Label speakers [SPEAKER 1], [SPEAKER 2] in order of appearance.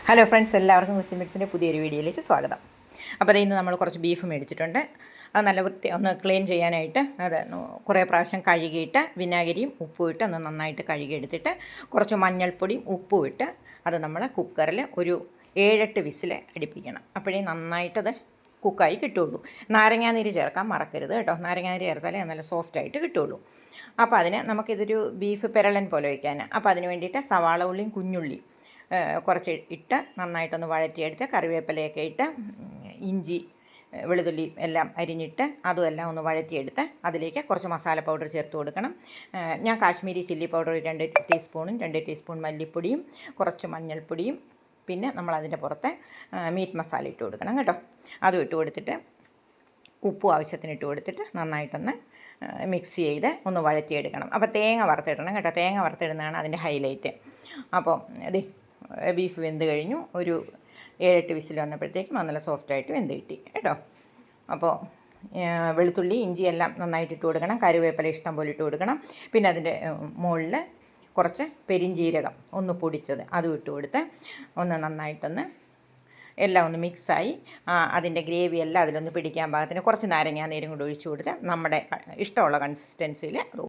[SPEAKER 1] Hello friends, എല്ലാവർക്കും കൊച്ചിൻ മിക്സിൻ്റെ പുതിയൊരു വീഡിയോയിലേക്ക് സ്വാഗതം. അപ്പോൾ ഇന്ന് നമ്മൾ കുറച്ച് ബീഫ് മേടിച്ചിട്ടുണ്ട്. അത് നല്ല ഒന്ന് ക്ലീൻ ചെയ്യാനായിട്ട് അത് കുറേ പ്രാവശ്യം കഴുകിയിട്ട് വിനാഗിരിയും ഉപ്പും ഇട്ട് ഒന്ന് നന്നായിട്ട് കഴുകിയെടുത്തിട്ട് കുറച്ച് മഞ്ഞൾപ്പൊടിയും ഉപ്പും ഇട്ട് അത് നമ്മൾ കുക്കറിൽ ഒരു 7-8 വിസിൽ അടുപ്പിക്കണം. അപ്പോഴേ നന്നായിട്ടത് കുക്കായി കിട്ടുള്ളൂ. നാരങ്ങാനീര് ചേർക്കാൻ മറക്കരുത് കേട്ടോ. നാരങ്ങാനീര് ചേർത്താലേ നല്ല സോഫ്റ്റായിട്ട് കിട്ടുള്ളൂ. അപ്പോൾ അതിന് നമുക്കിതൊരു ബീഫ് പെരളൻ പോലെ വയ്ക്കാൻ, അപ്പോൾ അതിന് വേണ്ടിയിട്ട് സവാള ഉള്ളിയും കുഞ്ഞുള്ളിയും കുറച്ച് ഇട്ട് നന്നായിട്ടൊന്ന് വഴറ്റിയെടുത്ത് കറിവേപ്പിലയൊക്കെ ഇട്ട് ഇഞ്ചി വെളുത്തുള്ളി എല്ലാം അരിഞ്ഞിട്ട് അതുമെല്ലാം ഒന്ന് വഴറ്റിയെടുത്ത് അതിലേക്ക് കുറച്ച് മസാല പൗഡർ ചേർത്ത് കൊടുക്കണം. ഞാൻ കാശ്മീരി ചില്ലി പൗഡർ 2 ടീസ്പൂണും 2 ടീസ്പൂൺ മല്ലിപ്പൊടിയും കുറച്ച് മഞ്ഞൾപ്പൊടിയും പിന്നെ നമ്മളതിൻ്റെ പുറത്ത് മീറ്റ് മസാല ഇട്ട് കൊടുക്കണം കേട്ടോ. അതും ഇട്ട് കൊടുത്തിട്ട് ഉപ്പും ആവശ്യത്തിന് ഇട്ട് കൊടുത്തിട്ട് നന്നായിട്ടൊന്ന് മിക്സ് ചെയ്ത് ഒന്ന് വഴറ്റിയെടുക്കണം. അപ്പോൾ തേങ്ങ വറുത്തിടണം കേട്ടോ. തേങ്ങ വറുത്തിടുന്നതാണ് അതിൻ്റെ ഹൈലൈറ്റ്. അപ്പോൾ അതെ ബീഫ് വെന്ത് കഴിഞ്ഞു. ഒരു 7-8 വിസിൽ വന്നപ്പോഴത്തേക്കും നല്ല സോഫ്റ്റായിട്ട് വെന്ത് കിട്ടി കേട്ടോ. അപ്പോൾ വെളുത്തുള്ളി ഇഞ്ചി എല്ലാം നന്നായിട്ട് ഇട്ട് കൊടുക്കണം. കറിവേപ്പില ഇഷ്ടം പോലെ ഇട്ട് കൊടുക്കണം. പിന്നെ അതിൻ്റെ മുകളിൽ കുറച്ച് പെരിഞ്ജീരകം ഒന്ന് പൊടിച്ചത് അതും ഇട്ട് കൊടുത്ത് ഒന്ന് നന്നായിട്ടൊന്ന് എല്ലാം ഒന്ന് മിക്സായി അതിൻ്റെ ഗ്രേവി എല്ലാം അതിലൊന്ന് പിടിക്കാൻ പാകത്തിന് കുറച്ച് നാരങ്ങാനീരും കൂടി ഒഴിച്ചു കൊടുത്ത് നമ്മുടെ ഇഷ്ടമുള്ള കൺസിസ്റ്റൻസിയിൽ